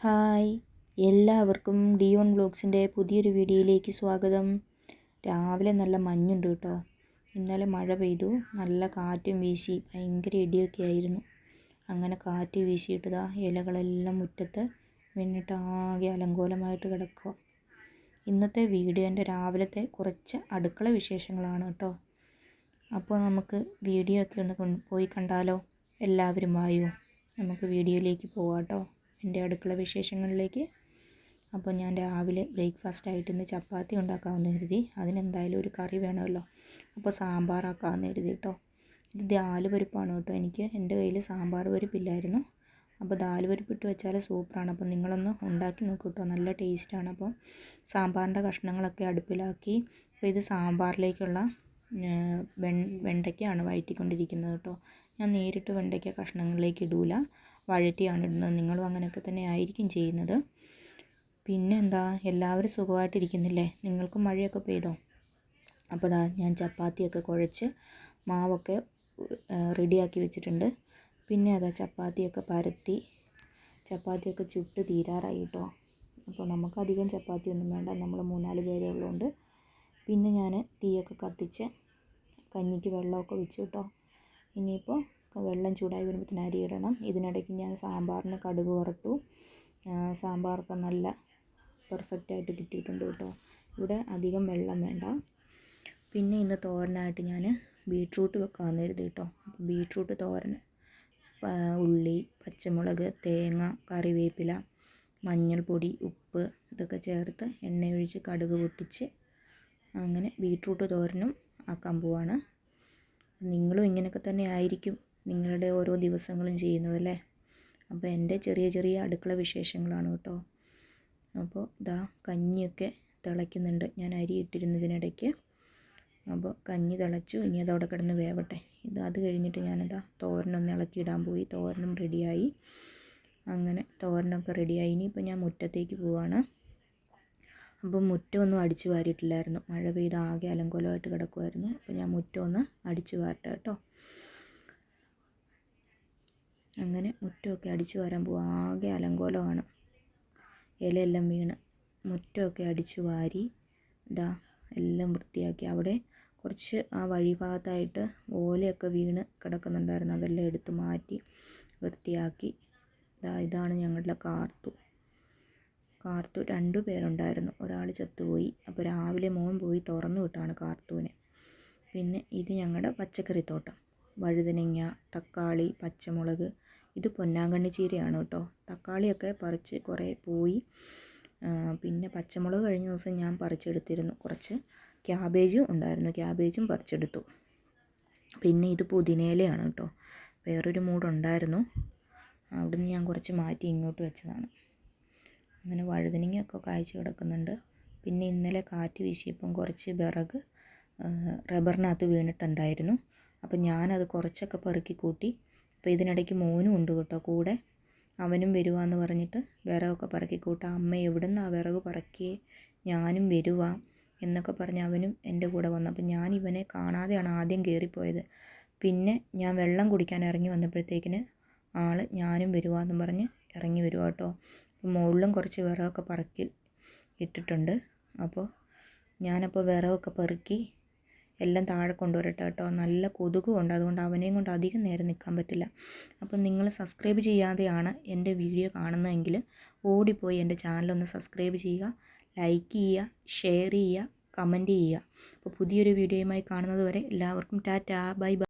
Hi, എല്ലാവർക്കും Dion വ്ലോഗ്സിൻ്റെ പുതിയൊരു വീഡിയോയിലേക്ക് സ്വാഗതം. രാവിലെ നല്ല മഞ്ഞുണ്ട് കേട്ടോ. ഇന്നലെ മഴ പെയ്തു, നല്ല കാറ്റും വീശി, ഭയങ്കര ഇടിയൊക്കെ ആയിരുന്നു. അങ്ങനെ കാറ്റ് വീശിയിട്ടതാ ഇലകളെല്ലാം മുറ്റത്ത് വീണിട്ട് ആകെ അലങ്കോലമായിട്ട് കിടക്കുക. ഇന്നത്തെ വീഡിയോൻ്റെ രാവിലത്തെ കുറച്ച് അടുക്കള വിശേഷങ്ങളാണ് കേട്ടോ. അപ്പോൾ നമുക്ക് വീഡിയോ ഒക്കെ ഒന്ന് പോയി കണ്ടാലോ? എല്ലാവരും വായോ, നമുക്ക് വീഡിയോയിലേക്ക് പോവാം കേട്ടോ, എൻ്റെ അടുക്കള വിശേഷങ്ങളിലേക്ക്. അപ്പോൾ ഞാൻ രാവിലെ ബ്രേക്ക്ഫാസ്റ്റായിട്ട് ഇന്ന് ചപ്പാത്തി ഉണ്ടാക്കാമെന്ന് കരുതി. അതിനെന്തായാലും ഒരു കറി വേണമല്ലോ. അപ്പോൾ സാമ്പാറാക്കാമെന്ന് കരുതി കേട്ടോ. ഇത് ദാൽ പരിപ്പാണ് കേട്ടോ. എൻ്റെ കയ്യിൽ സാമ്പാർ പരിപ്പില്ലായിരുന്നു. അപ്പോൾ ദാൽ പരിപ്പിട്ട് വെച്ചാൽ സൂപ്പറാണ്. അപ്പോൾ നിങ്ങളൊന്ന് ഉണ്ടാക്കി നോക്കൂ കേട്ടോ, നല്ല ടേസ്റ്റാണ്. അപ്പോൾ സാമ്പാറിൻ്റെ കഷ്ണങ്ങളൊക്കെ അടുപ്പിലാക്കി. അപ്പോൾ ഇത് സാമ്പാറിലേക്കുള്ള വെണ്ടയ്ക്കയാണ് വഴറ്റിക്കൊണ്ടിരിക്കുന്നത് കേട്ടോ. ഞാൻ നേരിട്ട് വെണ്ടയ്ക്ക കഷ്ണങ്ങളിലേക്ക് ഇടൂല, വഴറ്റിയാണ് ഇടുന്നത്. നിങ്ങളും അങ്ങനെയൊക്കെ തന്നെ ആയിരിക്കും ചെയ്യുന്നത്. പിന്നെ എന്താ, എല്ലാവരും സുഖമായിട്ടിരിക്കുന്നില്ലേ? നിങ്ങൾക്കും മഴയൊക്കെ പെയ്തോ? അപ്പോൾ ഞാൻ ചപ്പാത്തിയൊക്കെ കുഴച്ച് മാവൊക്കെ റെഡിയാക്കി വെച്ചിട്ടുണ്ട്. പിന്നെ ചപ്പാത്തിയൊക്കെ പരത്തി, ചപ്പാത്തിയൊക്കെ ചുട്ട് തീരാറായി കേട്ടോ. അപ്പോൾ നമുക്കധികം ചപ്പാത്തിയൊന്നും വേണ്ട, നമ്മൾ 3-4 പേരേ ഉള്ളതുകൊണ്ട്. പിന്നെ ഞാൻ തീയൊക്കെ കത്തിച്ച് കഞ്ഞിക്ക് വെള്ളമൊക്കെ വെച്ചു കേട്ടോ. ഇനിയിപ്പോൾ വെള്ളം ചൂടായി വരുമ്പോഴത്തേന് അരി ഇടണം. ഇതിനിടയ്ക്ക് ഞാൻ സാമ്പാറിന് കടുക് വറുത്തു. സാമ്പാറൊക്കെ നല്ല പെർഫെക്റ്റായിട്ട് കിട്ടിയിട്ടുണ്ട് കേട്ടോ. ഇവിടെ അധികം വെള്ളം വേണ്ട. പിന്നെ ഇന്ന് തോരനായിട്ട് ഞാൻ ബീട്രൂട്ട് വെക്കാമെന്ന് കരുതി കേട്ടോ. ബീട്രൂട്ട് തോരൻ, ഉള്ളി, പച്ചമുളക്, തേങ്ങ, കറിവേപ്പില, മഞ്ഞൾപ്പൊടി, ഉപ്പ് ഇതൊക്കെ ചേർത്ത് എണ്ണയൊഴിച്ച് കടുക് പൊട്ടിച്ച് അങ്ങനെ ബീട്രൂട്ട് തോരനും ആക്കാൻ പോവാണ്. നിങ്ങളും ഇങ്ങനെയൊക്കെ തന്നെ ആയിരിക്കും നിങ്ങളുടെ ഓരോ ദിവസങ്ങളും ചെയ്യുന്നതല്ലേ. അപ്പോൾ എൻ്റെ ചെറിയ ചെറിയ അടുക്കള വിശേഷങ്ങളാണ് കേട്ടോ. അപ്പോൾ കഞ്ഞിയൊക്കെ തിളയ്ക്കുന്നുണ്ട്. ഞാൻ അരി ഇട്ടിരുന്നതിനിടയ്ക്ക്. അപ്പോൾ കഞ്ഞി തിളച്ചു, ഇനി അതവിടെ കിടന്ന് വേവട്ടെ. അത് കഴിഞ്ഞിട്ട് തോരനൊന്ന് ഇളക്കിയിടാൻ പോയി. തോരനും റെഡിയായി. അങ്ങനെ തോരനൊക്കെ റെഡിയായി. ഇനിയിപ്പോൾ ഞാൻ മുറ്റത്തേക്ക് പോവാണ്. അപ്പം മുറ്റമൊന്നും അടിച്ചു വാരിയിട്ടില്ലായിരുന്നു. മഴ പെയ്ത് ആകെ അലങ്കോലമായിട്ട് കിടക്കുമായിരുന്നു. അപ്പോൾ ഞാൻ മുറ്റമൊന്ന് അടിച്ചു വാരട്ടെ കേട്ടോ. അങ്ങനെ മുറ്റമൊക്കെ അടിച്ചു വാരാൻ പോവാം. ആകെ അലങ്കോലമാണ്, ഇലയെല്ലാം വീണ്. മുറ്റമൊക്കെ അടിച്ചു വാരി എല്ലാം വൃത്തിയാക്കി. അവിടെ കുറച്ച് ആ വഴിഭാഗത്തായിട്ട് ഓലയൊക്കെ വീണ് കിടക്കുന്നുണ്ടായിരുന്നു. അതെല്ലാം എടുത്ത് മാറ്റി വൃത്തിയാക്കി. ഇതാണ് ഞങ്ങളുടെ കാർത്തു. 2 പേരുണ്ടായിരുന്നു, ഒരാൾ ചത്തുപോയി. അപ്പോൾ രാവിലെ മോൻ പോയി തുറന്നു വിട്ടാണ് കാർത്തുവിനെ. പിന്നെ ഇത് ഞങ്ങളുടെ പച്ചക്കറിത്തോട്ടം. വഴുതനങ്ങ, തക്കാളി, പച്ചമുളക്. ഇത് പൊന്നാങ്കണ്ണി ചീരയാണ് കേട്ടോ. തക്കാളിയൊക്കെ പറിച്ച് കുറേ പോയി. പിന്നെ പച്ചമുളക് കഴിഞ്ഞ ദിവസം ഞാൻ പറിച്ചെടുത്തിരുന്നു. കുറച്ച് ക്യാബേജും ഉണ്ടായിരുന്നു, ക്യാബേജും പറിച്ചെടുത്തു. പിന്നെ ഇത് പുതിനയിലയാണ് കേട്ടോ. വേറൊരു മൂടുണ്ടായിരുന്നു, അവിടുന്ന് ഞാൻ കുറച്ച് മാറ്റി ഇങ്ങോട്ട് വെച്ചതാണ്. അങ്ങനെ വഴുതനങ്ങയൊക്കെ കായ്ച്ച് കിടക്കുന്നുണ്ട്. പിന്നെ ഇന്നലെ കാറ്റ് വീശിയപ്പം കുറച്ച് വിറക് റബ്ബറിനകത്ത് വീണിട്ടുണ്ടായിരുന്നു. അപ്പം ഞാനത് കുറച്ചൊക്കെ പെറുക്കി കൂട്ടി. അപ്പോൾ ഇതിനിടയ്ക്ക് മോനും ഉണ്ട് കേട്ടോ കൂടെ. അവനും വരുവാന്ന് പറഞ്ഞിട്ട് വിറകൊക്കെ പെറുക്കി കൂട്ടാം. അമ്മ എവിടുന്ന് ആ വിറക് പറക്കിയേ, ഞാനും വരുവാ എന്നൊക്കെ പറഞ്ഞ് അവനും എൻ്റെ കൂടെ വന്നു. അപ്പം ഞാൻ ഇവനെ കാണാതെയാണ് ആദ്യം കയറിപ്പോയത്. പിന്നെ ഞാൻ വെള്ളം കുടിക്കാൻ ഇറങ്ങി വന്നപ്പോഴത്തേക്കിന് ഞാനും വരുവാന്ന് പറഞ്ഞ് ഇറങ്ങി വരുവാ കേട്ടോ. അപ്പോൾ മുകളിലും കുറച്ച് വിറകൊക്കെ പറക്കി ഇട്ടിട്ടുണ്ട്. അപ്പോൾ ഞാനപ്പോൾ വിറകൊക്കെ പെറുക്കി എല്ലാം താഴെ കൊണ്ടുവരട്ടെ കേട്ടോ. നല്ല കൊതുകുണ്ട്, അതുകൊണ്ട് അവനെയും കൊണ്ട് അധികം നേരം നിൽക്കാൻ പറ്റില്ല. അപ്പം നിങ്ങൾ സബ്സ്ക്രൈബ് ചെയ്യാതെയാണ് എൻ്റെ വീഡിയോ കാണുന്നതെങ്കിൽ ഓടിപ്പോയി എൻ്റെ ചാനലൊന്ന് സബ്സ്ക്രൈബ് ചെയ്യുക, ലൈക്ക് ചെയ്യുക, ഷെയർ ചെയ്യുക, കമൻറ്റ് ചെയ്യുക. അപ്പോൾ പുതിയൊരു വീഡിയോയുമായി കാണുന്നത് വരെ എല്ലാവർക്കും ടാറ്റാ, ബൈ ബൈ.